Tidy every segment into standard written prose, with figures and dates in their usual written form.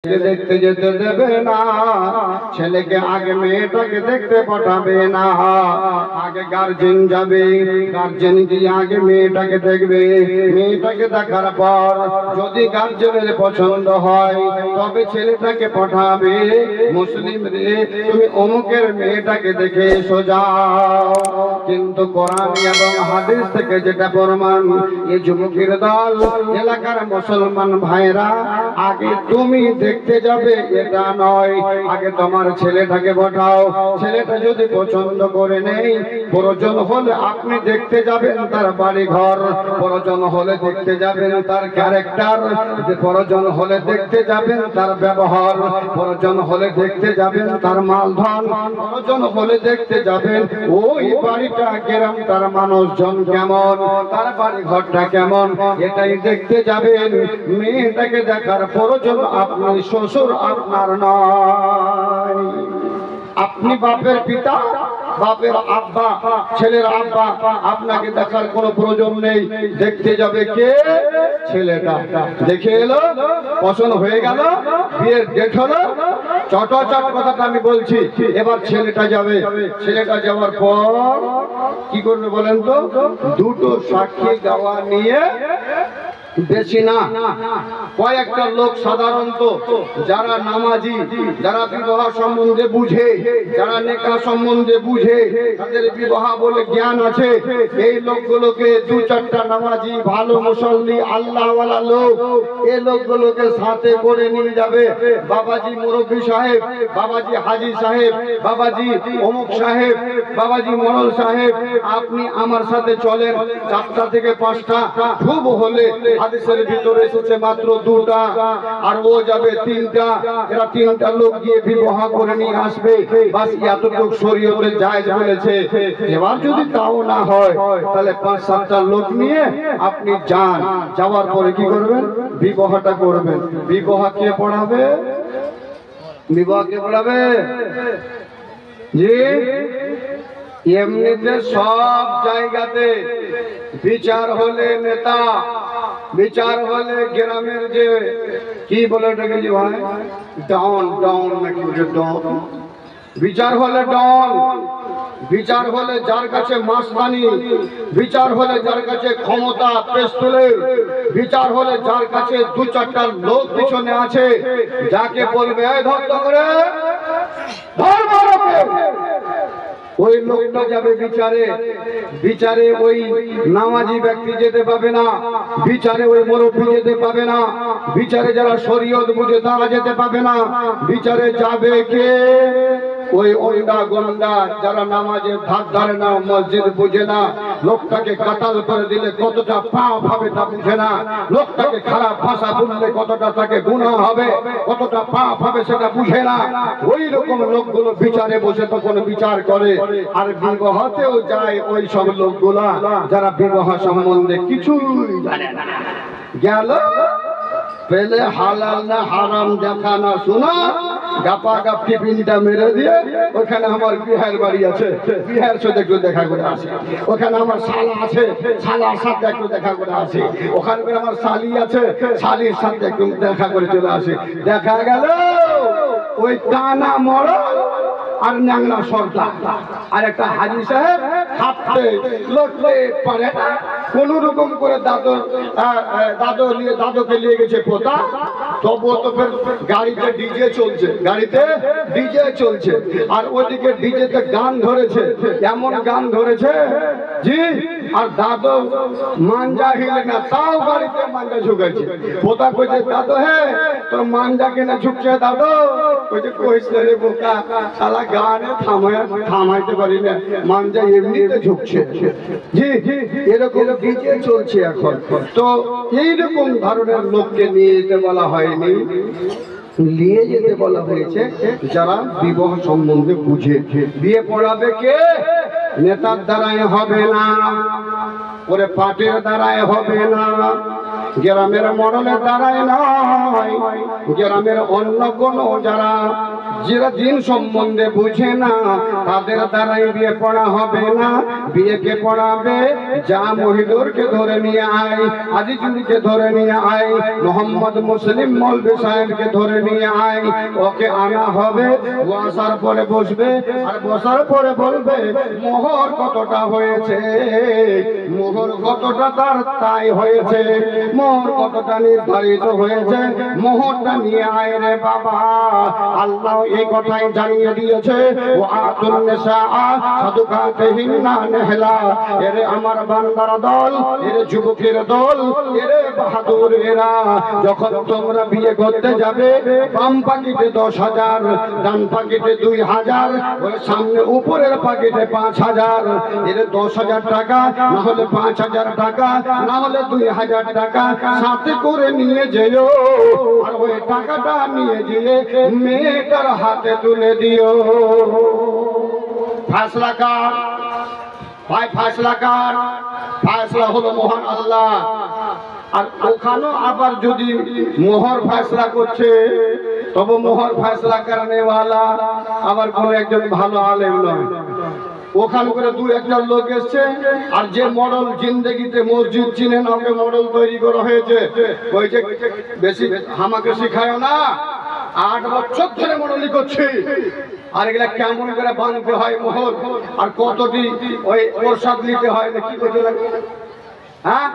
দেখতে যেতে দেবে না, ছেলেকে আগে মেয়েটাকে দেখতে পাঠাবে না। আগে গার্জেন যাবে, গার্জেন গিয়ে আগে মেয়েটাকে দেখবে। মেয়েটাকে দেখার পর যদি গার্জেনের পছন্দ হয় তবে ছেলেটাকে পাঠাবে, মুসলিম রে তুমি অমুকের মেয়েটাকে দেখে এসো যাও। কিন্তু কোরআন এবং হাদিস থেকে যেটা প্রমাণ, এই যুবকের দল এলাকার মুসলমান ভাইরা আগে তুমি দেখতে যাবে এটা নয়, আগে তোমার ছেলেটাকে পাঠাও। ছেলেটা যদি পছন্দ করে নেই, প্রয়োজন হলে আপনি দেখতে যাবেন তার বাড়ি ঘর, প্রয়োজন হলে দেখতে যাবেন তার ক্যারেক্টার, প্রয়োজন হলে দেখতে যাবেন তার ব্যবহার, প্রয়োজন হলে দেখতে যাবেন তার মালধন, প্রয়োজন হলে দেখতে যাবেন ওই বাড়িটা কেমন, তার মানুষজন কেমন, তার বাড়ি ঘরটা কেমন, এটাই দেখতে যাবেন। মেয়েটাকে দেখার প্রয়োজন আপনি শ্বশুর আপনার নয়। আপনি বাপের পিতা, বাপের আব্বা, ছেলের আব্বা, আপনাকে দেখার কোনো প্রয়োজন নেই। দেখতে যাবে কে? ছেলেটা। দেখে এলো, পছন্দ হয়ে গেল, বিয়ের ডেট হলো, চটাচট কথাটা আমি বলছি। এবার ছেলেটা যাবে, ছেলেটা যাওয়ার পর কি করবে বলেন তো? দুটো সাক্ষী দেওয়া নিয়ে, বেশি না, কয়েকটা লোক সাধারণত যারা নামাজি, যারা বিবাহ সম্বন্ধে বুঝে, যারা নেকা সম্বন্ধে বুঝে, তাদের বিবাহ বলে জ্ঞান আছে, এই লোকগুলোকে দু চারটা নামাজি ভালো মুসল্লি আল্লাহওয়ালা লোক, এই লোকগুলোকে সাথে করে নিয়ে যাবে। বাবাজি মুরব্বী সাহেব, বাবাজি হাজি সাহেব, বাবাজি অমুক সাহেব, বাবাজি মরল সাহেব, আপনি আমার সাথে চলেন, 4টা থেকে 5টা, খুব হলে হাদিসের ভিতরে এসেছে মাত্র 2টা, আর ও যাবে 3টা। এরা 3টা লোক গিয়ে বিবাহ করে নিয়ে আসবে, বাস এতটুকু শরীয়তে জায়েজ বলেছে। এবার যদি তাও না হয় তাহলে 5-7টা লোক নিয়ে আপনি যান, যাওয়ার পরে কি করবেন? বিবাহটা করবেন। বিবাহ কে পড়াবে? বিবাহ কে পড়াবে? জি, এমনিতে সব জায়গাতে বিচার হলে নেতা, বিচার হলে গ্রামের যে কি বলে ওটাকে যে ভাই ডন, ডন নাকি ডন, বিচার হলে ডন, বিচার হলে যার কাছে মাস্তানি, বিচার হলে যার কাছে ক্ষমতা পেস্তলের, বিচার হলে যার কাছে 2-4টা লোক পিছনে আছে, যাকে বলবে এই ধর করে ধর মারবে, ওই লোকটা যাবে বিচারে। বিচারে ওই নামাজি ব্যক্তি যেতে পাবে না, বিচারে ওই মুরব্বী যেতে পাবে না, বিচারে যারা শরীয়ত বুঝে তারা যেতে পাবে না। বিচারে যাবে কে? ওই ওন্ডা গন্ডা, যারা নামাজের ধার ধারে না, মসজিদ বুঝে না, লোকটাকে কাতাল করে দিলে কতটা পাপ হবে তা বুঝে না, লোকটাকে খারাপ ভাষা বললে কতটা তাকে গুনাহ হবে, কতটা পাপ হবে সেটা বুঝে না। ওই রকম লোকগুলো বিচারে বসে তখন বিচার করে। আর বিবাহতেও যায় ওই সব লোকগুলা যারা বিবাহ সম্বন্ধে কিছুই জানে না। গেল পেলে হালাল না হারাম দেখা না শোনা, গাপা গাপ টিফিনটা মেরে দিয়ে ওখানে আমার বিহার বাড়ি আছে, বিহার সাথে একটু দেখা করে আসে, ওখানে আমার শালা আছে, শালার সাথে একটু দেখা করে আসে, ওখানে আমার শালি আছে, শালির সাথে একটু দেখা করে চলে আসে। দেখা গেল ওই টানা মরা আর ন্যাংলা সর্দার আর একটা হাজি সাহেব হাঁটতে লড়তে পারে না, কোন রকম করে দাদুকে নিয়ে গেছে পোতা, তবুও তো ফের গাড়িতে ডিজে চলছে, গাড়িতে ডিজে চলছে, আর ওদিকে ডিজেতে গান ধরেছে, এমন গান ধরেছে জি, আর দাদু মাঞ্জা হিলে না, তাও গাড়িতে মাঞ্জা ঝুঁকেছে। পোতা কইছে দাদু হে তোর মাঞ্জা কেন ঝুঁকছে? দাদু কইছে কইস রে বোকা, শালা গানে থামাইতে পারি না, মাঞ্জা এমনিতে ঝুঁকছে। জি, এরকম ডিজে চলছে এখন। তো এইরকম ধরনের লোককে নিয়ে যেতে বলা হয়নি, নিয়ে যেতে বলা হয়েছে যারা বিবাহ সম্বন্ধে বুঝে। বিয়ে পড়াবে কে? নেতার দ্বারাই হবে না, ওরে পাটের দ্বারাই হবে না, গ্রামের মডেলের দ্বারাই নয়, গ্রামের অন্য কোনো যারা দিন সম্বন্ধে বুঝে না তাদের দ্বারাই বিয়ে পড়া হবে না। বিয়েকে পড়াবে যা মহিদুরকে ধরে নিয়ে আয়, আজিজুলকে ধরে নিয়ে আয়, মোহাম্মদ মুসলিম মৌলভী সাহেবকে ধরে নিয়ে আয়, ওকে আনা হবে। ও আসার পরে বসবে, আর বসার পরে বলবে মোহর কতটা হয়েছে, মোহর কতটা তার তাই হয়েছে, মোহর কতটা নির্ধারিত হয়েছে, মোহরটা নিয়ে আয় রে বাবা। আল্লাহ এই কথাই জানিয়ে দিয়েছে, ও আতুন নিসা সাদুকাতিহিন্না নেহলা। এরে আমার বান্দার দল, এরে যুবকের দল, এরে বাহাদুরেরা, যখন তোমরা বিয়ে করতে যাবে বাম পাকিটে 10,000, ডান পাকিটে 2,000, ওই সামনে উপরের পাকিটে 5,000। এর 10,000 টাকা, না হলে 5,000 টাকা, না হলে 2,000 টাকা সাথে করে নিয়ে যেও, আর ওই টাকাটা নিয়ে গিয়ে মেয়েটার হাতে তুলে দিও। ফয়সালা কার ভাই? ফয়সালা কার? ফয়সালা হলো মহান আল্লাহ। আর ওখানেও আবার যদি মোহর ফয়সালা করছে, তবে মোহর ফয়সালা করনেওয়ালা আবার কোন একজন ভালো আলেম নয়। ওখান করে 2-1টা লোক এসছে, আর যে মডেল জিন্দেগিতে মসজিদ চিনেন ওকে মডেল তৈরি করা হয়েছে। ওই যে বেশি আমাকে শিখায় না, 8 বছর ধরে মডেলি করছি, আর এগুলা কেমন করে বাঁধতে হয় মোহর, আর কতটি ওই প্রসাদ নিতে হয় না কি করতে লাগে। হ্যাঁ,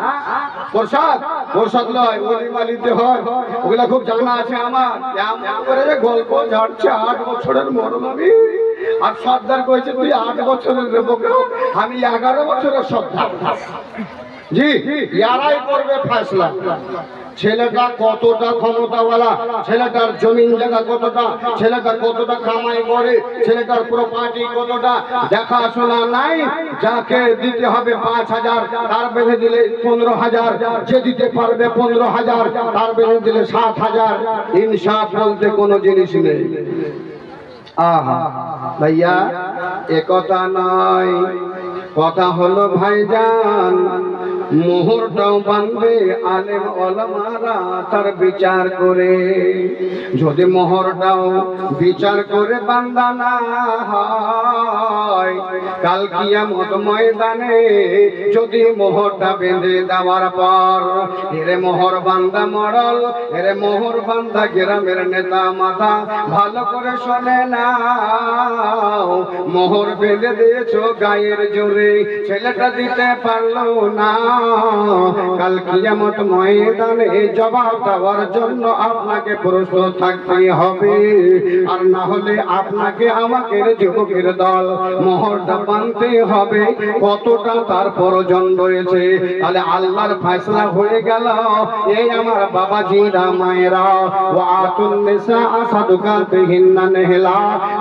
প্রসাদ প্রসাদ নয়, ওলিমা নিতে হয়, ওগুলা খুব জানা আছে আমার। এমন করে গল্প ঝাড়ছে 8 বছরের মরণ আমি, আর সর্দার কয়েছে তুই 8 বছরের বোকা, আমি 11 বছরের সর্দার। জি, ইয়ারাই করবে ফয়সালা। ছেলেটা কতটা ক্ষমতাওয়ালা, ছেলেটার জমিন জায়গা কতটা, ছেলেটা কতটা কামাই করে, ছেলেটার প্রপার্টি কতটা দেখাশোনা নাই। যাকে দিতে হবে 5,000 তার বেঁধে দিলে 15,000, যে দিতে পারবে 15,000 তার বেঁধে দিলে 7,000। ইনসাফ বলতে কোনো জিনিস নেই। আহা ভাইয়া, এ কথা নয়, কথা হলো ভাইজান মোহরটাও বাঁধবে আলেম ওলামারা তার বিচার করে। যদি মোহরটাও বিচার করে বান্দা না হয়, কাল কিয়ামত ময়দানে যদি মোহরটা বেঁধে দেওয়ার পর এরে মোহর বান্দা মরল, এরে মোহর বান্দা গ্রামের নেতা মাথা, ভালো করে শোনে না, মোহর বেঁধে দিয়েছো গায়ের জোরে, ছেলেটা দিতে পারলো না, কাল কিয়ামত ময়দানে জবাব দেওয়ার জন্য আপনাকে প্রস্তুত থাকতে হবে। আর না হলে আপনাকে আমাকে যুবকের দল মোহরটা বাঁধতে হবে, কতটা তার প্রয়োজন রয়েছে। তাহলে আল্লাহর ফয়সালা হয়ে গেল। এই আমার বাবাজিরা মায়েরা, ওয়া আতুন নিসা সাদুকাতিহিন্না নেহলা,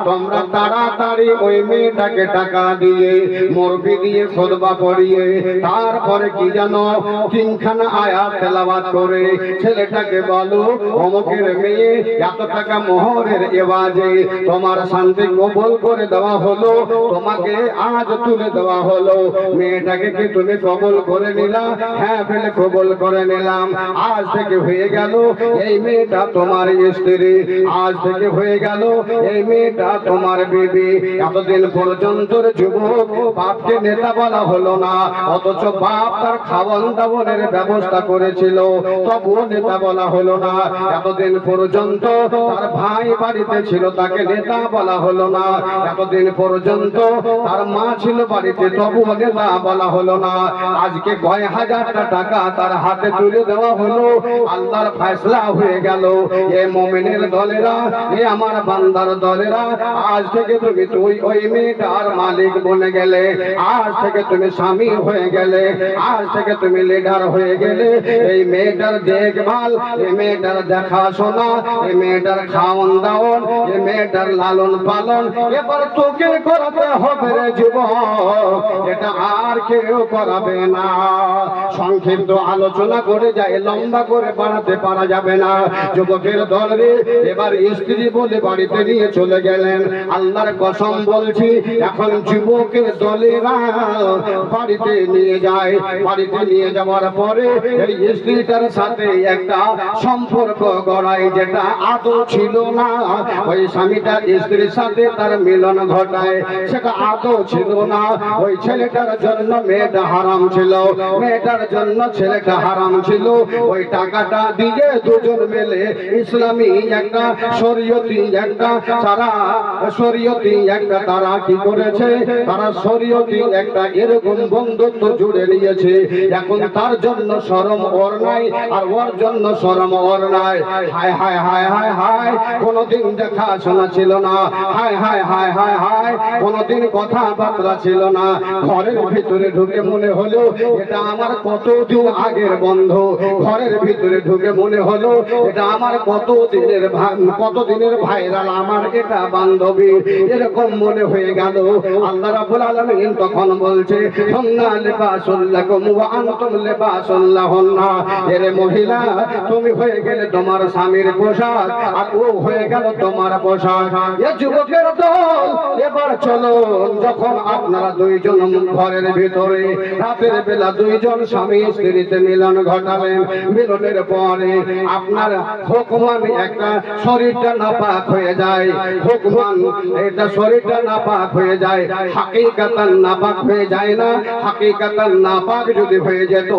তোমরা তাড়াতাড়ি ওই মেয়েটাকে টাকা দিয়ে মুরগি দিয়ে খুতবা পড়িয়ে তারপরে কি জানো 3খানা আয়াত তেলাওয়াত করে ছেলেটাকে বলো, অমুকের মেয়ে এত টাকা মোহরের এওয়াজে তোমার শান্তি কবুল করে দেওয়া হলো, তোমাকে আজ তুলে দেওয়া হলো। মেয়েটাকে কি তুমি কবুল করে নিলা? হ্যাঁ বলে কবুল করে নিলাম। আজ থেকে হয়ে গেল এই মেয়েটা তোমার স্ত্রী, আজ থেকে হয়ে গেল এই মেয়েটা তোমার বিবি। এতদিন পর্যন্ত যুবক বাপকে নেতা বলা হলো না, অথচ বাপ তার খাওয়ান দাওয়ানের ব্যবস্থা করেছিল, তবুও নেতা বলা হলো না। এতদিন পর্যন্ত তার ভাই বাড়িতে ছিল, তাকে নেতা বলা হলো না। এতদিন পর্যন্ত তার মা ছিল বাড়িতে, তবুও নেতা বলা হলো না। আজকে কয় হাজারটা টাকা তার হাতে তুলে দেওয়া হলো, আল্লাহর ফয়সালা হয়ে গেল। এ মুমিনের দলেরা, এ আমার বান্দার দলেরা, আজ থেকে তুমি ওই মেয়েটার মালিক বনে গেলে, আজ থেকে তুমি স্বামী হয়ে গেলে, আজ থেকে তুমি লিডার হয়ে গেলে। এই মেয়েটার দেখভাল, এই মেয়েটার দেখাশোনা, এই মেয়েটার খাওয়ান দাওয়ান, এই মেয়েটার লালন পালন এবার তোকে করাতে হবে রে যুবক, এটা আর কেউ করাবে না। সংক্ষিপ্ত আলোচনা করে যায়, লম্বা করে বাড়াতে পারা যাবে না। যুবকের দল রে, এবার স্ত্রী বলে বাড়িতে নিয়ে চলে গেলেন। আল্লাহর কসম বলছি, এখন যুবকের দলেরা বাড়িতে নিয়ে যায়। বাড়িতে নিয়ে যাওয়ার পরে এই স্ত্রীটার সাথে একটা সম্পর্ক গড়ায়, যেটা আদৌ ছিল না। ওই স্বামীটা স্ত্রীর সাথে তার মিলন ঘটায়, সেটা আদৌ ছিল না। ওই ছেলেটার জন্য মেয়েটা হারাম ছিল, মেয়েটার জন্য ছেলেটা হারাম ছিল। ওই টাকাটা দিয়ে দুজন মিলে ইসলামী একটা শরীয়তি একটা তারা কি করেছে, তারা শরীয়তি একটা এরকম বন্ধুত্ব জুড়ে নিয়েছে। এখন তার জন্য শরম ওর নাই, আর ওর জন্য শরম ওর নাই। হায় হায় হায় হায় হায়, কোনদিন দেখা শোনা ছিল না। হায় হায় হায় হায় হায়, কোনদিন কথাবার্তা ছিল না। ঘরের ভিতরে ঢুকে মনে হলো এটা আমার কতদিন আগের বন্ধু। ঘরের ভিতরে ঢুকে মনে হলো এটা আমার কতদিনের ভাইরাল, আমার এটা বান্ধবী, এরকম মনে হয়ে গেল। আল্লাহ রাব্বুল আলামিন তখন বলছে, হুন্না লিবাসুল লাকুম ওয়া আনতুম লিবাসুল লাহুন্না। এরে মহিলা, তুমি হয়ে গেলে তোমার স্বামীর পোশাক, আর ও হয়ে গেল তোমার পোশাক। এ যুবকের দল, এবার চলো, যখন আপনারা দুইজন ঘরের ভিতরে রাতের বেলা দুইজন স্বামী স্ত্রীতে মিলন ঘটালেন, মিলনের পরে আপনার হুকমান একটা শরীরটা নাপাক হয়ে যায়, হুকমান এটা শরীরটা নাপাক হয়ে যায়, হাকিকাতান নাপাক হয়ে যায় না। হাকিকাতান নাপাক যদি হয়ে যেত,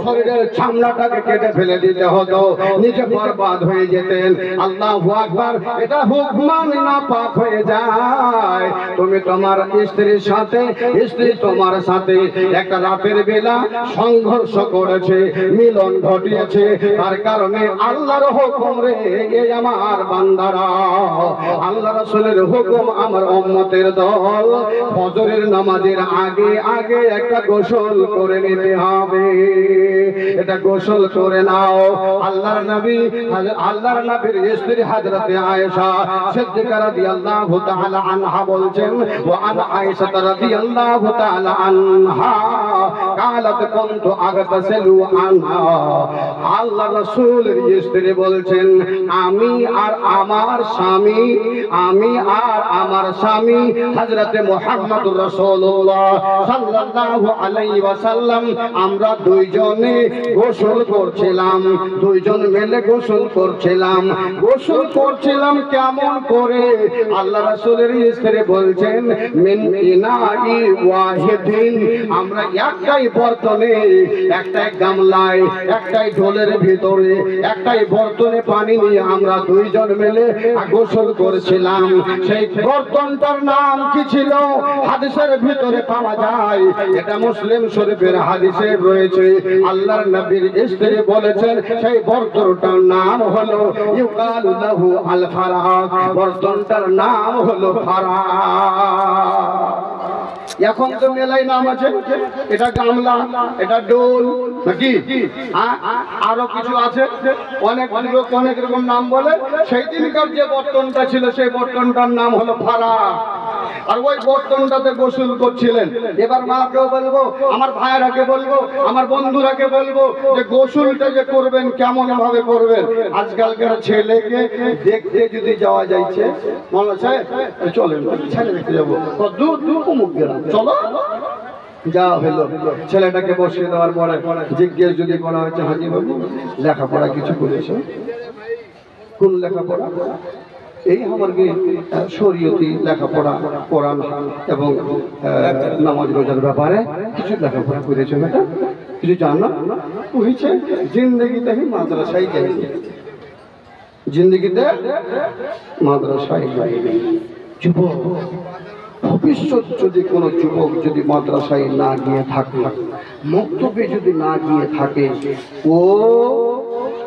শরীরের চামড়াটাকে কেটে ফেলে দিতে হতো, নিজে বরবাদ হয়ে যেতেন। আল্লাহু আকবার। এটা হুকমান নাপাক হয়ে যায়। তুমি তোমার স্ত্রীর সাথে, স্ত্রী তোমার সাথে একটা রাতের বেলা সংঘর্ষ করেছে, মিলন ঘটিয়েছে, তার কারণে আল্লাহর হুকুম রে এই আমার বান্দারা, আল্লাহ রাসূলের হুকুম আমার উম্মতের দল, ফজরের নামাজের আগে আগে একটা গোসল করে নিতে হবে। এটা গোসল করে নাও। আল্লাহর নবীর স্ত্রী হযরতে আয়েশা সিদ্দিকা রাদিয়াল্লাহু তাআলা আনহা বলছেন, ওয়া আন আয়েশা রাদিয়াল্লাহু তাআলা আনহা قالت كنت اغتسل عنها। আল্লাহ রাসূলের স্ত্রী বলছেন, আমি আর আমার স্বামী হযরতে মুহাম্মদুর রাসূলুল্লাহ সাল্লাল্লাহু আলাইহি ওয়াসাল্লাম, আমরা দুইজনে গোসল করছিলাম, দুইজন মিলে গোসল করছিলাম। কেমন করে? আল্লাহ রাসূলের স্ত্রী বলছেন, মিন ইনাই ওয়াহিদিন, আমরা একটাই বর্তনে, একটাই গামলায়, একটাই ঢোলের ভিতরে, একটাই বর্তনে পানি নিয়ে আমরা দুইজন মিলে গোসল করছিলাম। সেই বর্তনটার নাম কি ছিল? হাদিসের ভিতরে পাওয়া যায়, এটা মুসলিম শরীফের হাদিসে রয়েছে। আল্লাহর নবীর স্ত্রী বলেছেন, সেই বর্তনটার নাম হলো ইউকালু লাহু আল ফারাক, বর্তনটার নাম হলো ফারাক। এখন তো মেলায় নাম আছে, এটা গামলা, এটা ডোল, নাকি আরো কিছু আছে, অনেক লোক অনেক রকম নাম বলে। সেই দিনকার যে বর্তনটা ছিল, সেই বর্তনটার নাম হলো ফারাক। আর ওই বর্তনটাতে গোসল করছিলেন। এবার মাকেও বলবো, আমার ভাইয়েরাকে বলবো, আমার বন্ধুরাকে বলবো যে গোসলটা যে করবেন কেমন ভাবে করবেন। আজকালকার ছেলেকে দেখতে যদি যাওয়া যাইছে, মনে হচ্ছে চলেন ছেলে দেখতে যাবো, দূর মুখ গেলাম, চলো যা হলো। ছেলেটাকে বসিয়ে দেওয়ার পরে জিজ্ঞেস যদি করা হয়েছে, হাজি বাবু লেখাপড়া কিছু করেছে? কোন লেখাপড়া? এই আমার শরীয়তি লেখাপড়া, কোরআন এবং নামাজ রোজার ব্যাপারে কিছু লেখাপড়া করেছে বেটা? কিছু জানো? হয়েছে জিন্দগিতে মাদ্রাসায় যায়নি, জিন্দগিতে মাদ্রাসায় যায়নি। যুবক, ভবিষ্যৎ যদি কোনো যুবক যদি মাদ্রাসায় না গিয়ে থাকে, মক্তবে যদি না গিয়ে থাকে, ও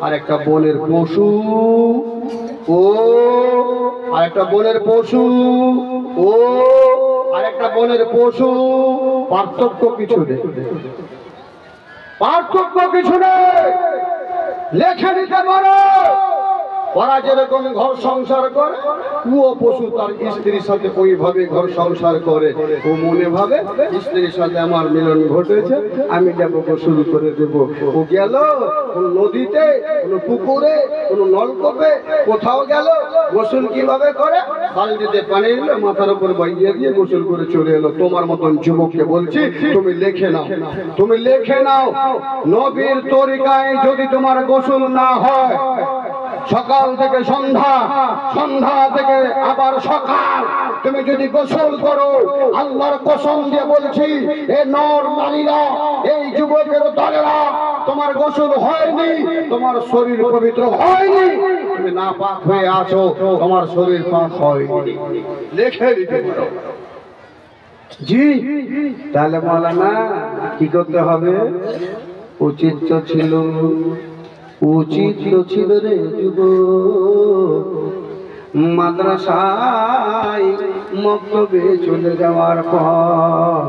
আর একটা বনের পশু, ও আরেকটা বনের পশু, ও আরেকটা বনের পশু, পার্থক্য কিছু নেই, পার্থক্য কিছু নেই। লেখে নিতে পারো, ওরা যেরকম ঘর সংসার করে ও পশু তার স্ত্রীর সাথে ওইভাবে ঘর সংসার করে। ও মনে ভাবে স্ত্রীর সাথে আমার মিলন ঘটেছে, আমি যাবো গোসল করে দেবো। ও গেল কোন নদীতে, কোন পুকুরে, কোন নলকূপে, কোথাও গেল গোসল কিভাবে করে, বালতিতে পানি দিল, মাথার উপর বাইয়ে দিয়ে গোসল করে চলে এলো। তোমার মতন যুবককে বলছি তুমি লিখে নাও, তুমি লিখে নাও, নবীর তরিকায় যদি তোমার গোসল না হয়, সকাল থেকে সন্ধ্যা, সন্ধ্যা থেকে আবার সকাল তুমি যদি গোসল করো, আল্লাহর কসম দিয়ে বলছি এ নর নারীরা, এই যুবকের দলেরা, তোমার গোসল হয়নি, তোমার শরীর পবিত্র হয়নি, তুমি না পাক হয়ে আছো, তোমার শরীর পাক হয়নি। লিখে দিতে পারো। জি, তাহলে মাওলানা কি করতে হবে? উচিত ছিল, উচিত ছিল রে যুবক, মাদ্রাসায় মক্তবে চলে যাওয়ার পর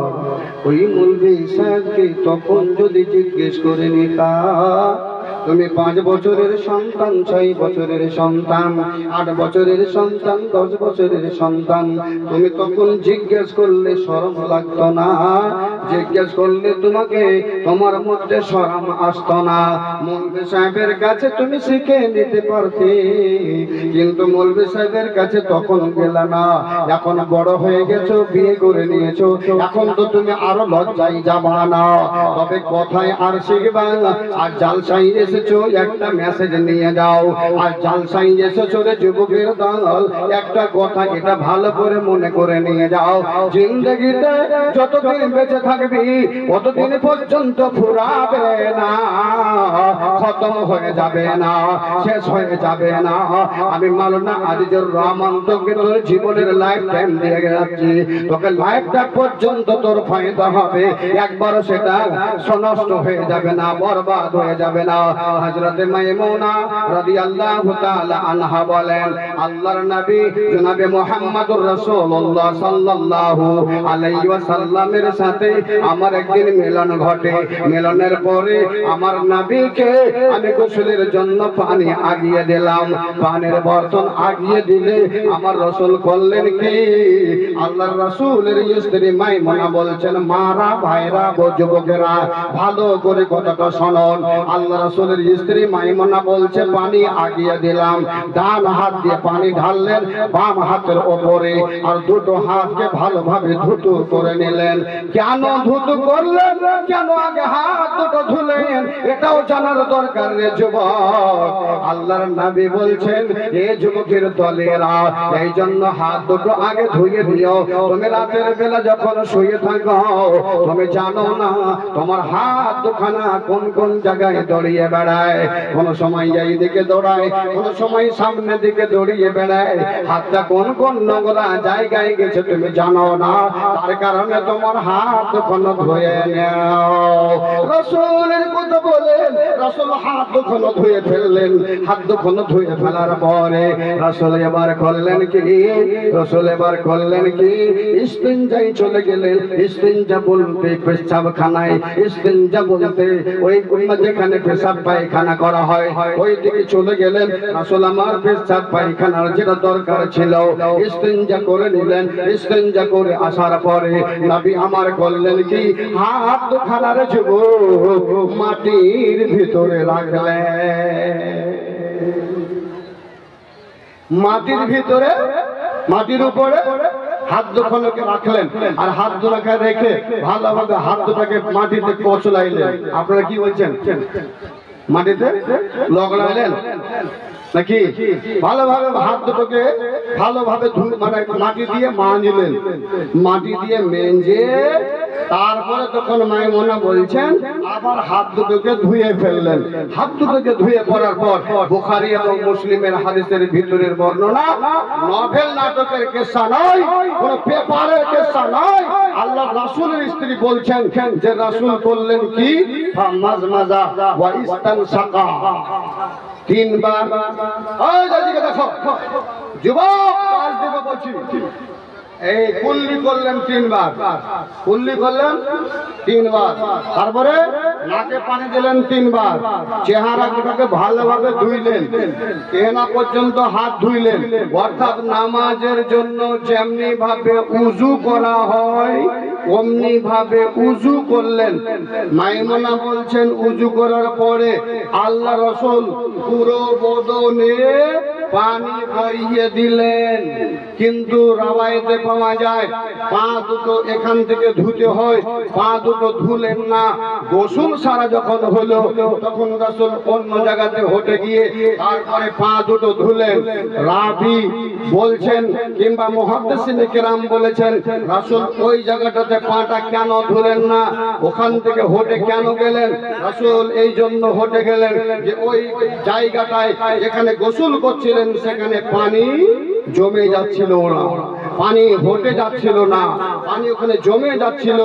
ওই মৌলভী সাহেবকে তখন যদি জিজ্ঞেস করে নিতা, তুমি 5 বছরের সন্তান, 6 বছরের সন্তান, 8 বছরের সন্তান, 10 বছরের সন্তান, তুমি তখন জিজ্ঞেস করলে শরম লাগতো না? জিজ্ঞেস করলে তোমাকে তোমার মধ্যে শরম আসতো না? মৌলভী সাহেবের কাছে তুমি শিখে নিতে পারতে, কিন্তু মৌলভী সাহেবের কাছে তখন গেলা না। এখন বড় হয়ে গেছো, বিয়ে করে নিয়েছো, এখন তো তুমি আরো লজ্জায় যাবা না। তবে কথায় আর শিখবা, আর জালসায় এসেছো একটা মেসেজ নিয়ে যাও, আর জালসায় এসেছো রে যুবকের দল, একটা কথা এটা ভালো করে মনে করে নিয়ে যাও, জিন্দগিতে যতদিন বেঁচে থাকবি ততদিন পর্যন্ত ফুরাবে না, খতম হয়ে যাবে না, শেষ হয়ে যাবে না। আমি মাওলানা আজিজুর রহমান তোকে তোর জীবনের লাইফ টাইম দিয়ে যাচ্ছি, তোকে লাইফটা পর্যন্ত তোর ফায়দা হবে, একবারও সেটা নষ্ট হয়ে যাবে না, বরবাদ হয়ে যাবে না। হযরত মাইমুনা রাদিয়াল্লাহু তাআলা আনহা বলেন, আল্লাহর নবী জনাবে মুহাম্মদুর রাসূলুল্লাহ সাল্লাল্লাহু আলাইহি ওয়াসাল্লামের সাথে আমার একদিন মিলন ঘটে। মিলনের পরে আমার নবীকে আমি গোসলের জন্য পানি আগিয়ে দিলাম, পানির বর্তন আগিয়ে দিলে আমার রাসূল করলেন কি? আল্লাহর রাসূলের স্ত্রী মাইমুনা বলছেন, মারা ভাইরা যুবকেরা ভালো করে কথাটা শুনুন। আল্লাহ রাসূলের স্ত্রী মাইমুনা বলছে, পানি আগিয়ে দিলাম, ডান হাত দিয়ে পানি ঢাললেন বাম হাতের উপরে, আর দুটো হাতকে ভালোভাবে ধুতু করে নিলেন। কেন ধুতু করলেন, কেন আগে হাত দুটো ধুলেন, এটাও জানার দরকার রে যুবক। আল্লাহর নবী বলছেন, এ যুবকের দলেরা, এই জন্য হাত দুটো আগে ধুয়ে দিও। তুমি রাতের বেলা যখন শুয়ে থাকো, তুমি জানো না তোমার হাত দুখানা কোন কোন জায়গায় দৌড়িয়ে বেড়ায়, কোন সময় এই দিকে দৌড়ায়, কোন সময় সামনের দিকে দৌড়িয়ে বেড়ায়, হাতটা কোন কোন নোংরা জায়গায় গেছে তুমি জানো না, তার কারণে তোমার হাত দুখানা ধুয়ে নাও। রাসূলের কথা বলেন, রাসূল হাত দুখানা ধুয়ে ফেললেন। হাত দুখানা ধুয়ে ফেলার পরে রাসূল এবার করলেন কি? রাসূল এবার করলেন কি? ইস্তিনজায় চলে গেলেন। ইস্তিনজা বলতে পেশাবখানায়, ইস্তিনজা বলতে ওই যেখানে পেশাব পায়খানা করা হয় ওই দিকে চলে গেলেন। রাসূল আমার পেশাব পায়খানার যেটা দরকার ছিল ইস্তিনজা করে নিলেন। ইস্তিনজা করে আসার পরে নবী আমার করলেন কি? হাত দুখানার যুবক মাটির ভিতরে রাখলেন, মাটির ভিতরে, মাটির উপরে হাত দুখানাকে রাখলেন, আর হাত দুটাকে রেখে ভালোভাবে হাত দুটাকে মাটিতে কচলাইলেন। আপনারা কি বলছেন? মাটিতে লগড়াইলেন নাকি? ভালোভাবে হাত দুটোকে ভালোভাবে মানে মাটি দিয়ে মাঞ্জলেন, মাটি দিয়ে মেঞ্জে তারপরে তখন মাইমুনা বলছেন আবার হাত দুটোকে ধুয়ে ফেললেন। হাত দুটোকে ধুয়ে পড়ার পর বুখারী এবং মুসলিমের হাদিসের ভিতরের বর্ণনা, নভেল নাটকের কিসসা নয়, কোন পেপারের কিসসা নয়। আল্লাহ রাসূলের স্ত্রী বলছেন যে রাসূল বললেন কি? ফামাজমাজা ওয়া ইস্তানসাকা, 3 বার। ওই দিকে দেখো যুবক, আজ দেখো বলছি এই কুল্লি করলেন 3 বার, কুল্লি করলেন 3 বার, তারপরে নাকে পানি দিলেন 3 বার, চেহারাটাকে ভালোভাবে ধুইলেন, কেনা পর্যন্ত হাত ধুইলেন। অর্থাৎ নামাজের জন্য যেমনি ভাবে উযু করা হয় অমনি ভাবে উযু করলেন। মাইমুনা বলছেন উযু করার পরে আল্লাহ রাসূল পুরো বদনে পানি বইয়ে দিলেন, কিন্তু রাওয়ায়েতে পাওয়া যায় পা দুটো এখান থেকে ধুতে হয়, পা দুটো ধুলেন না। গোসল সারা যখন হলো তখন রাসূল অন্য জায়গাতে হটে গিয়ে তারপরে পা দুটো ধুলেন। রাবি বলছেন কিংবা মুহাদ্দিসিনে কেরাম বলেছেন রাসূল ওই জায়গাটাতে পাটা কেন ধুলেন না, ওখান থেকে হটে কেন গেলেন? রাসূল এই জন্য হটে গেলেন যে ওই জায়গাটায় যেখানে গোসল করছিলেন সেখানে পানি জমে যাচ্ছিল না, পানি হটে যাচ্ছিল না, পানি ওখানে জমে যাচ্ছিল,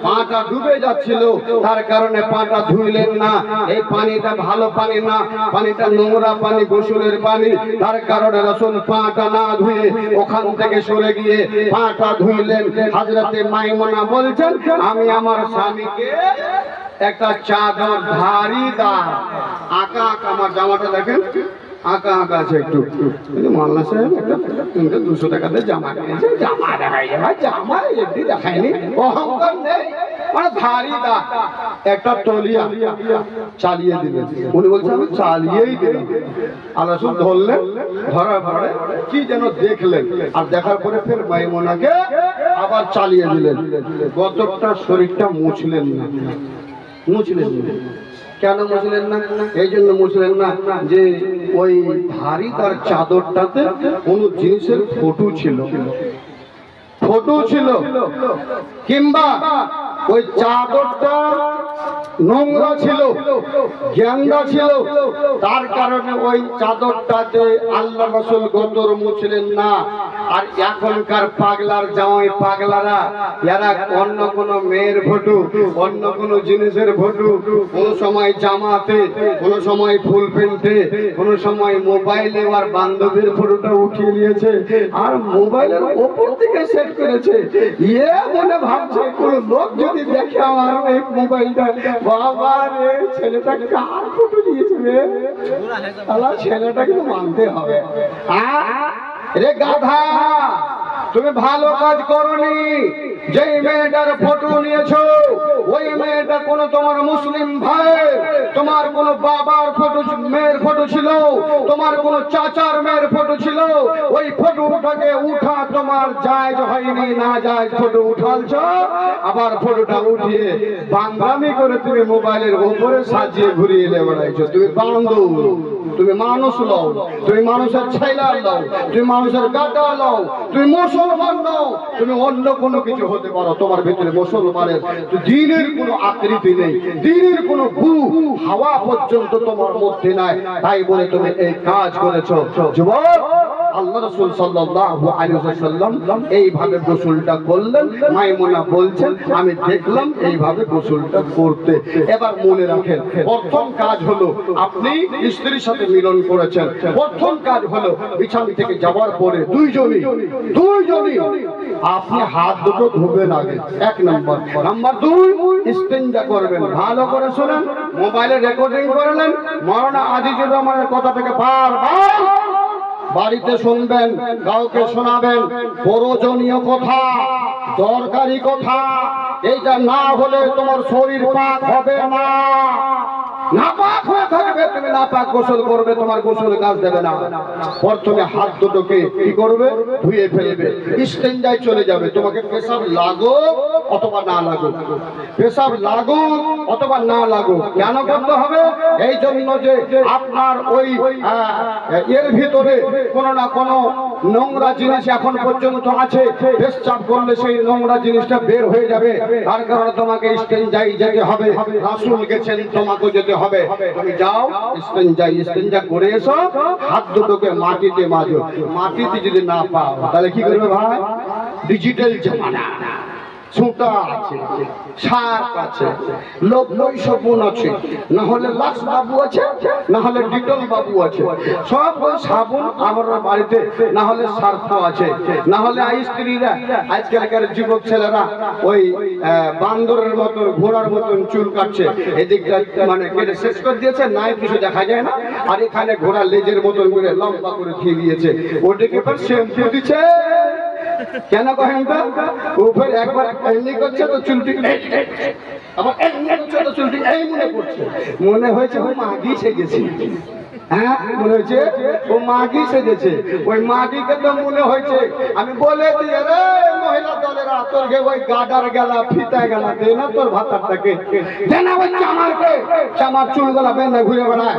পাটা ডুবে যাচ্ছিল, তার কারণে পাটা ধুইলেন না। এই পানিটা ভালো পানি না, পানিটা নোংরা পানি, গোসলের পানি, তার কারণে রাসূল পাটা না ধুয়ে ওখান থেকে সরে গিয়ে পাটা ধুইলেন। হযরতে মাইমুনা বলছেন আমি আমার স্বামীকে একটা চাদর ধারিদার আঁকা আঁকা, আমার জামাটা দেখেন আঁকা আঁকা আছে একটু, মাল্লা সাহেব একটা 200 টাকাতে জামা কিনেছে, জামা দেখাই ভাই, জামা এমনি দেখায়নি, অহংকার নেই, মানে ধারিদার একটা তলিয়া চালিয়ে দিলেন। উনি বলছেন আমি চালিয়েই দিলাম। আল্লাহ রাসূল ধরলেন, ধরার পরে কি যেন দেখলেন, আর দেখার পরে ফের মাইমুনাকে আবার চালিয়ে দিলেন। গতটা শরীরটা মুছলেন না, মুছলেন না। কেন মুছলেন না? এই জন্য মুছলেন না যে ওই ভারী তার চাদরটাতে কোনো জিনিসের ফটো ছিল, ফটো ছিল, কিংবা ওই চাদরটা নোংরা ছিল, গেন্দা ছিল, তার কারণে ওই চাদরটাতে আল্লাহ রাসূল গতর মুছলেন না। আর এখনকার পাগলার জামাই পাগলারা এরা অন্য কোনো মেয়ের ফটো, অন্য কোনো জিনিসের ফটো, কোন সময় জামাতে, কোন সময় ফুল প্যান্টে, কোন সময় মোবাইলে আর বান্ধবীর ফটোটা উঠিয়ে নিয়েছে আর মোবাইলের উপর থেকে সেট করেছে। ইয়ে মনে ভাবছে কোন লোক যদি দেখে আমার এই মোবাইলটা, বাবা রে ছেলেটা কার ফটো নিয়েছে রে, আল্লাহ ছেলেটা কিন্তু মানতে হবে। রে গাধা, তুমি ভালো কাজ করনি, যেই মেয়েটার ফটো নিয়েছো ওই মেয়েটা কোনো তোমার মুসলিম ভাই, তোমার কোনো বাবার ফটো, মেয়ের ফটো ছিল, তোমার কোনো চাচার মেয়ের ফটো ছিল, ওই ফটোটাকে উঠা তোমার জায়েজ হয়নি, না জায়েজ ফটো উঠালছ, আবার ফটোটা উঠিয়ে বাংলামি করে তুমি মোবাইলের উপরে সাজিয়ে ঘুরিয়ে এলে বেড়াইছো। তুমি বান্ধব, তুমি মানুষ লও, তুমি মানুষের ছেলা লও, তুমি মানুষের গাটা লও, তুমি মুসলমান নও, তুমি অন্য কোনো কিছু হতে পারো, তোমার ভিতরে মুসলমানের দ্বীনের কোনো আকৃতি নেই, দ্বীনের কোনো গু হাওয়া পর্যন্ত তোমার মধ্যে নাই, তাই বলে তুমি এই কাজ করেছো। যুবক, আল্লাহ রাসূল সাল্লাল্লাহু আলাইহি ওয়াসাল্লাম এইভাবে গোসলটা করলেন। মাইমুনা বলছেন আমি দেখলাম এইভাবে গোসলটা করতে। এবার মনে রাখেন, প্রথম কাজ হলো আপনি স্ত্রীর সাথে মিলন করেছেন, প্রথম কাজ হলো বিছানা থেকে যাওয়ার পরে দুইজনই আপনি হাত দুটো ধুবেন আগে, 1 নাম্বার। নাম্বার 2, ইস্তেঞ্জা করবেন। ভালো করে শুনেন, মোবাইলে রেকর্ডিং করলেন, মাওলানা আজিজুর রহমানের কথাটাকে বারবার বাড়িতে শুনবেন, কাউকে শোনাবেন। প্রয়োজনীয় কথা, দরকারি কথা, এইটা না হলে তোমার শরীর পাক হবে না, নাপাক হয়ে থাকবে, তুমি নাপাক গোসল করবে, তোমার গোসল কাজ দেবে না। প্রথমে হাত দুটোকে কি করবে? ধুয়ে ফেলবে, ইস্তেঞ্জায় চলে যাবে। তোমাকে পেশাব লাগুক অথবা না লাগুক, পেশাব লাগুক অথবা না লাগুক, কেন করতে হবে? এই জন্য যে আপনার ওই এর ভিতরে কোনো না কোনো নোংরা জিনিস এখন পর্যন্ত আছে, পেশাব করলে সেই নোংরা জিনিসটা বের হয়ে যাবে, তার কারণে তোমাকে ইস্তেঞ্জায় যেতে হবে। রাসূল গেছেন, তোমাকে যেতে হবে। তুমি যাও, ইস্তেঞ্জা করে এসো, হাত দুটোকে মাটিতে মাজো। মাটিতে যদি না পাও তাহলে কি করবে ভাই? ডিজিটাল জামানা, ছুটা আছে, সাপ আছে, লব্বই সগুন আছে, না হলে লাক্স বাবু আছে, না হলে ডিটল বাবু আছে, সব ওই সাবুন আমার বাড়িতে, না হলে সার্ফ আছে, না হলে স্ত্রীরা আজকালকার যুবক ছেলেরা ওই বান্দরের মতন ঘোড়ার মতন চুল কাটছে, এদিকটা মানে কেটে শেষ করে দিয়েছে, নাই কিছু দেখা যায় না, আর এখানে ঘোড়া লেজের মতন করে লম্বা করে খেয়ে দিয়েছে, ওটাকে পর শ্যাম্পু দিচ্ছে। কেন কহেন তো? উপর একবার এমনি করছে তো চুলটি, আবার এমনি করছে তো চুলটি এই মনে করছে, মনে হয়েছে ও মাগি সেজেছে। হ্যাঁ, মনে হয়েছে ও মাগি সেজেছে। ওই মাগিকে তো মনে হয়েছে আমি বলে দিয়ে রে মহিলা দলেরা, তোরকে ওই গাডার গেলা ফিতা গেলা দে না, তোর ভাতারটাকে দে না, ওই চামারকে, চামার চুল গেলা বেঁধে ঘুরে বেড়ায়।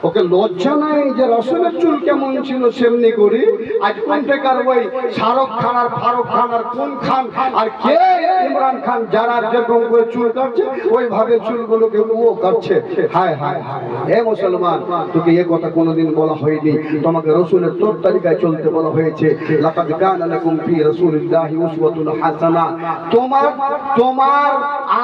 ওকে লজ্জা নাই যে রসুলের চুল কেমন ছিল সেমনি করি। আজ কোনটাকার ওই শাহরুখ খান আর ফারুক খান আর কোন খান আর কে ইমরান খান যারা যেরকম করে চুল কাটছে ওইভাবে চুলগুলোকে ও কাটছে। হায় হায় হায়, হে মুসলমান, তোকে এ কথা কোনোদিন বলা হয়নি, তোমাকে রসুলের তোর তালিকায় চলতে বলা হয়েছে। লাকাদ কানা লাকুম ফি রাসূলিল্লাহি উসওয়াতুন হাসানাহ। তোমার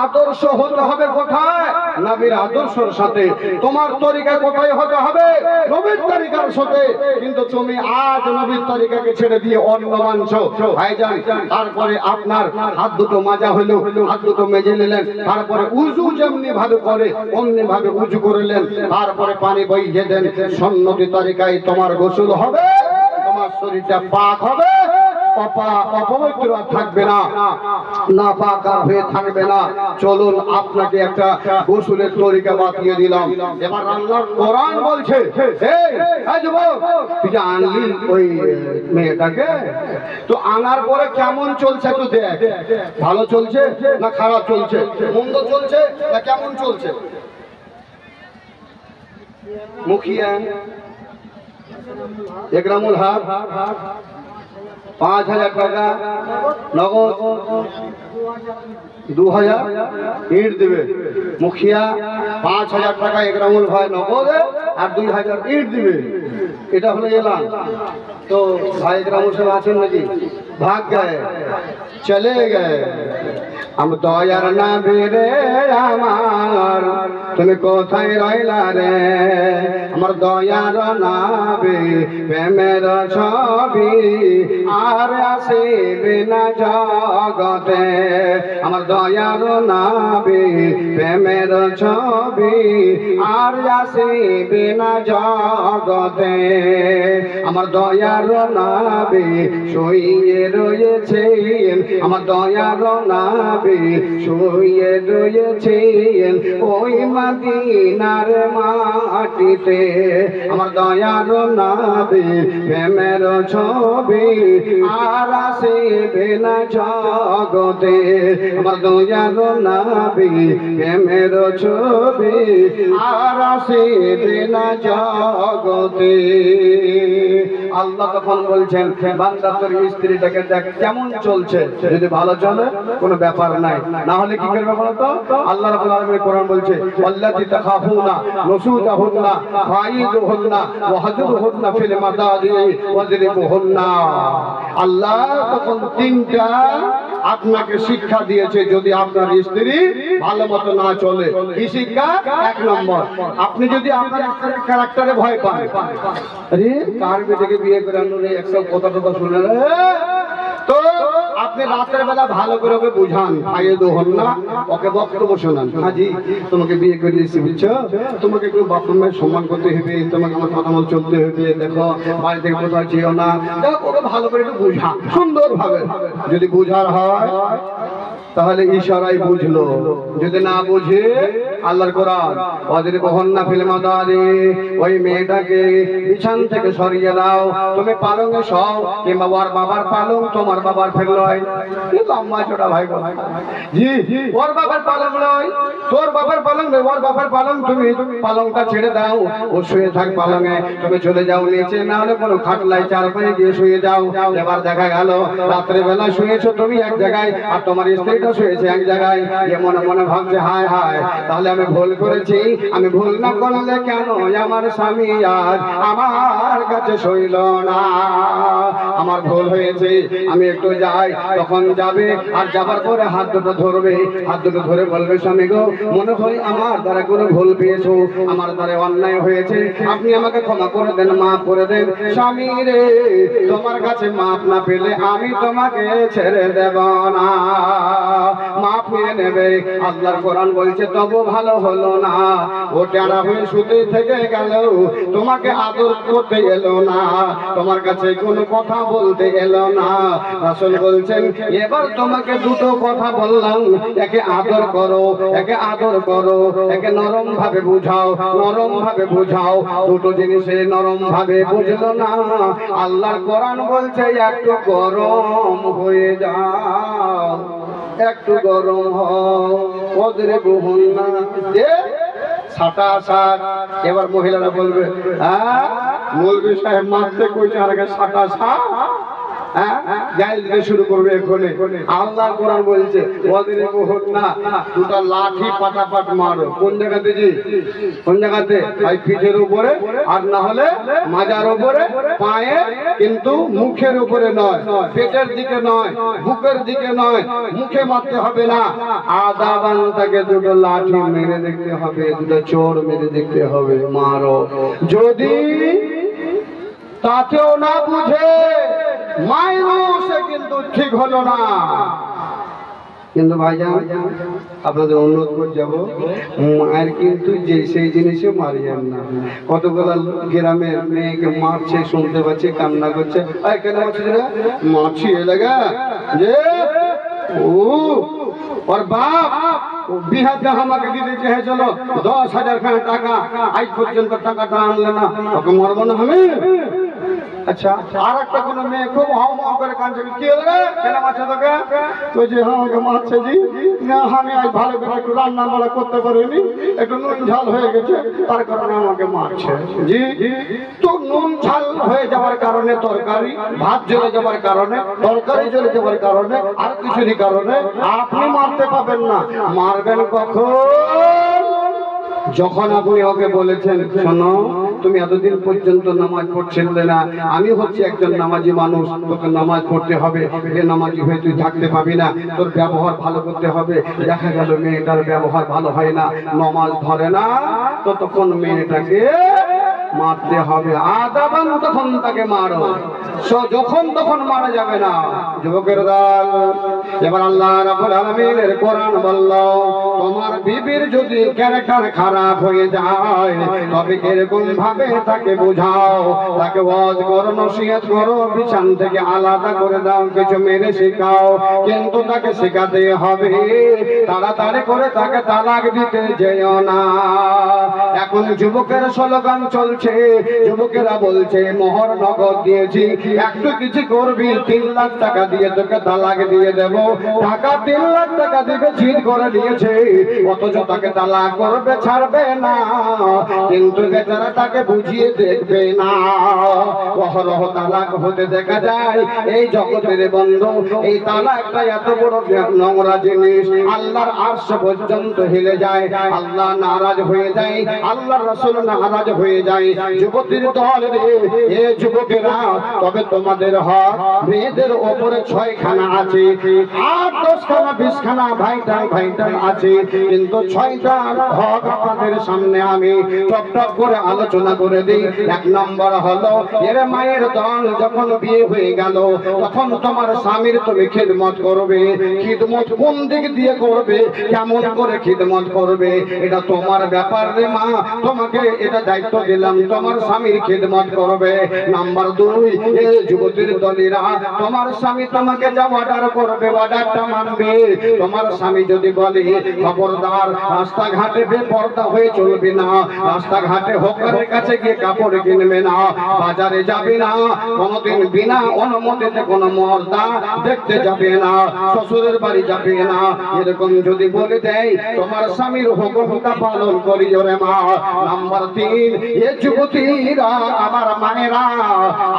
আদর্শ হতে হবে কোথায়? নবীর আদর্শের সাথে। তোমার তরিকা কোথায় হতে হবে? নবীর তরিকার সাথে। কিন্তু তুমি আজ নবীর তরিকাকে ছেড়ে দিয়ে অন্য মানছো। ভাইজান, তারপরে আপনার হাত দুটো মাজা হলো, হাত দুটো মেজে নিলেন, তারপরে উজু যেমনি ভাবে করে অমনি ভাবে উজু করলেন, তারপরে পানি বইয়ে দেন, সুন্নতি তরিকায় তোমার গোসল হবে, তোমার শরীরটা পাক হবে, অপবিত্র থাকবে না, নাপাক হয়ে থাকবে না। চলুন আপনাকে একটা গোসলের তরিকা বাতিয়ে দিলাম। এবার আল্লাহর কোরআন বলছে, এই যুবক, তুই যে আনলি ওই মেয়েটাকে, তো আনার পরে কেমন চলছে একটু দেখ, ভালো চলছে না খারাপ চলছে, মন্দ চলছে না কেমন চলছে? মুখিয়া একরামুল হার 5,000 টাকা নগদ, 2,000 ইট দিবে। মুখিয়া 5,000 টাকা একরামুল ভাই নগদ আর 2,000 ইট দিবে। এটা হলো এলান। তো ভাই একরামুল সাহেব আছেন নাকি? ভাগ গয়ে, চলে গয়ে। আম দয়ার না বেরে আমার, তুমি কোথায় রইলা রে? আমার দয়ার নাবে প্রেমের ছবি আর আসিবে না জগতে। আমার দয়ার নাবে প্রেমের ছবি আর আসিবে না জগতে। আমার দয়ার নাবে শুয়ে রয়েছেন, আমার দয়ার নাবে শুয়ে রয়েছেন ওই মদিনার মাটিতে। আমার দয়ার নাবে প্রেমের ছবি আর আসিবে না জগতে। আমার দয়ার নাবে প্রেমের ছবি আর আসিবে না জগতে। আল্লাহ তখন বলছেন, বান্দা তোর স্ত্রীটাকে দেখ কেমন চলছে, যদি ভালো চলে কোনো ব্যাপার নাই, না হলে কি করবে বলতো? আল্লাহ রাব্বুল আলামিন কোরআন বলছে, আল্লাযী তাখাফুনা নুশুজাহুন্না ফাইদুহুন্না ওয়াহজুরহুন্না ফিল মাদাজি ওয়াজরিবুহুন্না। আল্লাহ তখন তিনটা আপনাকে শিক্ষা দিয়েছে, যদি আপনার স্ত্রী ভালো মতো না চলে। কি শিক্ষা? 1 নম্বর, আপনি যদি আপনার ক্যারেক্টারে ভয় পান, আরে কার বেটাকে বিয়ে করে আনলো রে, একসব কথা কথা শুনে রে, তো আপনি রাতের বেলা ভালো করে ওকে বুঝান, ফায়েদো হন না, ওকে বক্তব্য শোনান। হাজি তোমাকে বিয়ে করে দিয়েছি বুঝছো, তোমাকে একটু বাপ মায়ের সম্মান করতে হবে, তোমাকে আমার কথা মতো চলতে হবে, দেখো বাড়ি থেকে কোথাও যেও না, ওকে ভালো করে একটু বুঝা সুন্দর ভাবে। যদি বুঝার হয় তাহলে ইশারায় বুঝলো, যদি না বুঝে আল্লাহর কোরআন, ওয়াজরি বহন্না ফিল মাদারি, ওই মেয়েটাকে বিছান থেকে সরিয়ে দাও। তুমি পালঙ্গে শোও, কিংবা ওর বাবার পালং তোমার বাবার ফেললয়, কিন্তু আম্মা ছোটা ভাই বল জি, ওর বাবার পালং লয়, তোর বাবার পালং নয়, ওর বাবার পালং। তুমি পালংটা ছেড়ে দাও, ও শুয়ে থাক পালঙে, তুমি চলে যাও নিচে, না হলে কোনো খাটলাই চার পায়ে গিয়ে শুয়ে যাও। এবার দেখা গেল রাত্রে বেলা শুয়েছো তুমি এক জায়গায়, আর তোমার স্ত্রীটা শুয়েছে এক জায়গায়। এ মনে মনে ভাবছে, হায় হায়, তাহলে আমি ভুল করেছি, আমি ভুল না করলে কেন আমার স্বামী আজ আমার কাছে সইল না? আমার ভুল হয়েছে, আমি একটু যাই। তখন যাবে, আর যাবার পরে হাত দুটো ধরবে, হাত দুটো ধরে বলবে, স্বামী গো, মনে হয় আমার দ্বারা কোনো ভুল পেয়েছো, আমার দ্বারা অন্যায় হয়েছে, আপনি আমাকে ক্ষমা করে দেন, মাফ করে দেন। স্বামী রে, তোমার কাছে মাফ না পেলে আমি তোমাকে ছেড়ে দেব না, মাফ নিয়ে নেবে। আল্লাহর কোরআন বলছে তবু ভালো হলো না, ও টেরা হয়ে শুতে থেকে গেল, তোমাকে আদর করতে এলো না, তোমার কাছে কোনো কথা বলতে এলো না। রাসূল বলছেন এবার তোমাকে দুটো কথা বললাম, একে আদর করো, একে আদর করো, একে নরম ভাবে বুঝাও, নরম ভাবে বুঝাও। দুটো জিনিসে নরম ভাবে বুঝলো না, আল্লাহর কোরআন বলছে একটু গরম হয়ে যাও, একটু গরম হও, ওদের বহুন না ছাটা সাট। এবার মহিলারা বলবে, হ্যাঁ মৌলভী সাহেব মারতে কইছে, আর আগে ছাটা সাট, গাইল দিতে শুরু করবে এখনই। আল্লাহ কোরআন বলছে ওদের বহুত না, দুটো লাঠি পাটাপাট মারো। কোন জায়গাতে জি? কোন জায়গাতে? ভাই পিঠের উপরে, আর না হলে মাজার উপরে, পায়ে, কিন্তু মুখের উপরে নয়, পেটের দিকে নয়, বুকের দিকে নয়, মুখে মারতে হবে না। আদা বান্তাকে দুটো লাঠি মেরে দেখতে হবে, দুটো চোর মেরে দেখতে হবে, মারো। যদি তাতেও না বুঝে মাইনুসে কিন্তু ঠিক হলো না। কিন্তু ভাইজান আপনাদের অনুরোধ করে যাব, মায়ের কিন্তু যে সেই জিনিসও মারিয়েন না। কতগুলো গ্রামের মেয়েকে মারছে, শুনতে পাচ্ছে, কান্না করছে, কেন মারছিস রে? মারছি এলাকা যে ও ওর বাপ বিহাতে আমাকে দিতে চেয়েছিল 10,000 টাকা, আজ পর্যন্ত টাকাটা আনলে না, ওকে মারবো না আমি? আচ্ছা, আর একটা কোনো মেয়ে খুব হাও মাও করে কাঁদছে, কি হলো রে, কেন মারছে তোকে? তো যে আমাকে মারছে জি, না আমি আজ ভালো করে একটু রান্না বাড়া করতে পারিনি, একটু নুন ঝাল হয়ে গেছে, তার কারণে আমাকে মারছে জি। তো নুন ঝাল হয়ে যাওয়ার কারণে, তরকারি ভাত জ্বলে যাওয়ার কারণে, তরকারি জ্বলে যাওয়ার কারণে, আর কিছুরই কারণে আপনি মারতে পাবেন না। মারবেন কখন? যখন আপনি ওকে বলেছেন, শোনো তুমি এতদিন পর্যন্ত নামাজ পড়ছিলে না, আমি হচ্ছে একজন নামাজি মানুষ, তোকে নামাজ পড়তে হবে, এ নামাজি হয়ে তুই থাকতে পাবি না, তোর ব্যবহার ভালো করতে হবে। দেখা গেল মেয়েটার ব্যবহার ভালো হয় না, নামাজ ধরে না, তো তখন মেয়েটাকে মারতে হবে। আদাবান তখন তাকে মারো, যখন তখন মারা যাবে না। যুবকের দল, এবার আল্লাহ রাব্বুল আলামিনের কোরআন বলল, তোমার বিবির যদি ক্যারেক্টার খারাপ হয়ে যায় তবে এরকম ভাবে তাকে বোঝাও, তাকে ওয়াজ করো, নসিহত করো, বিছান থেকে আলাদা করে দাও, কিছু মেরে শেখাও, কিন্তু তাকে শেখাতে হবে। তাড়াতাড়ি করে তাকে তালাক দিতে যেও না। এখন যুবকের স্লোগান চলছে, যুবকেরা বলছে মোহর নগদ দিয়েছি, একটু কিছু করবি 3 লাখ টাকা দিয়ে তোকে তালাক দিয়ে দেব, টাকা 3 লাখ টাকা দিবে, জিদ করে দিয়েছে, অথচ তাকে তালাক করবে, ছাড়বে না, কিন্তু বেচারা তাকে বুঝিয়ে দেখবে না। অহরহ তালাক হতে দেখা যায় এই জগতের বন্ধু। এই তালাকটা এত বড় নোংরা জিনিস, আল্লাহর আরশ পর্যন্ত হেলে যায়, আল্লাহ নারাজ হয়ে যায়, আল্লাহর রাসূল নারাজ হয়ে যায়। যুবতীর দল রে, এ যুবকেরা, তবে তোমাদের হক মেয়েদের ওপরে 6 খানা আছে, 8, 10 খানা, 20 খানা ভাইটাল ভাইটাল আছে, কিন্তু 6টা হক আপনাদের সামনে আমি টপ টপ করে আলোচনা করে দিই। 1 নম্বর হলো, এর মায়ের দল যখন বিয়ে হয়ে গেল তখন তোমার স্বামীর তুমি খিদমত করবে। খিদমত কোন দিক দিয়ে করবে, কেমন করে খিদমত করবে, এটা তোমার ব্যাপার রে মা, তোমাকে এটা দায়িত্ব দিলাম, তোমার স্বামীর খিদমত করবে। নাম্বার 2, এই যুবতীর দলেরা, তোমার স্বামী তোমাকে যা অর্ডার করবে অর্ডারটা মানবে। তোমার স্বামী যদি বলে খবরদার রাস্তাঘাটে বেপরদা হয়ে চলবে না, রাস্তাঘাটে হকারের কাছে গিয়ে কাপড় কিনবে না, বাজারে যাবে না, কোনোদিন বিনা অনুমতিতে কোনো মর্দা দেখতে যাবে না, শ্বশুরের বাড়ি যাবে না, এরকম যদি বলে দেয় তোমার স্বামীর হুকুমটা পালন করি ওরে মা। নাম্বার 3, এ যুবতীরা, আমার মায়েরা,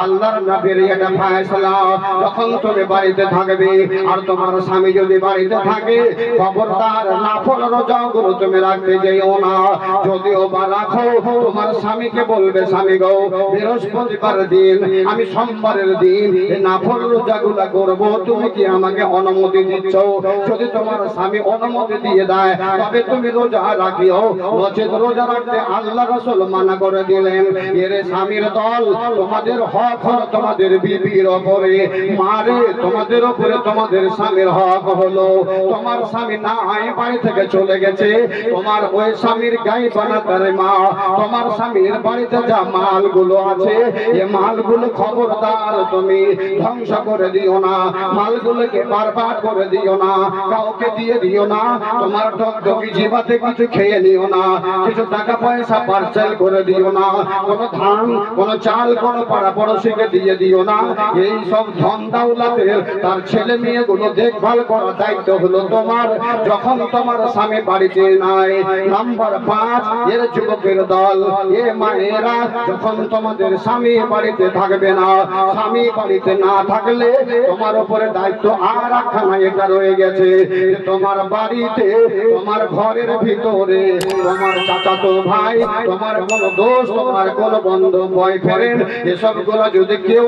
আল্লাহর নবীর এটা ফয়সালা, যখন তুমি বাড়িতে থাকবে আর তোমার স্বামী যদি বাড়িতে থাকে, খবরদার না নাফল রোজাগুলো তুমি রাখতে যেও না। যদিও বা রাখো, তোমার স্বামীকে বলবে, স্বামী গো, বৃহস্পতিবার দিন, আমি সোমবারের দিন নাফল রোজাগুলা করব, তুমি কি আমাকে অনুমতি দিচ্ছ? যদি তোমার স্বামী অনুমতি দিয়ে দেয় তবে তুমি রোজা রাখিও, নচেত রোজা রাখতে আল্লাহ রাসূল মানা করে দিলেন। এর স্বামীর দল, তোমাদের হক হলো তোমাদের বিবির উপরে, মারে তোমাদের উপরে তোমাদের স্বামীর হক হলো, তোমার স্বামী না বাড়ি থেকে চলে গেছে, তোমার ওই স্বামীর গায়ে বানাতারে মা, তোমার স্বামীর বাড়িতে যা মালগুলো আছে এই মালগুলো খবরদার তুমি ধ্বংস করে দিও না, মালগুলোকে বারবার করে দিও না, কাউকে দিয়ে দিও না, তোমার টকটকি জিবাতে কিছু খেয়ে নিও না, কিছু টাকা পয়সা পার্সেল করে দিও না, কোনো ধান, কোনো চাল, কোনো পাড়া পড়শিকে দিয়ে দিও না। এই সব ধন দৌলতের তার ছেলে মেয়েগুলো দেখভাল করার দায়িত্ব হলো তোমার, যখন তোমার স্বামী বাড়িতে নাই। নাম্বার 5, এর যুবকের দল, এ মায়েরা, যখন তোমাদের স্বামী বাড়িতে থাকবে না, স্বামী বাড়িতে না থাকলে তোমার উপরে দায়িত্ব আর একখানা এটা রয়ে গেছে, তোমার বাড়িতে, তোমার ঘরের ভিতরে তোমার চাচাতো ভাই, তোমার কোনো দোস্ত, তোমার কোনো বন্ধু, বয়ফ্রেন্ড, এসব গুলো যদি কেউ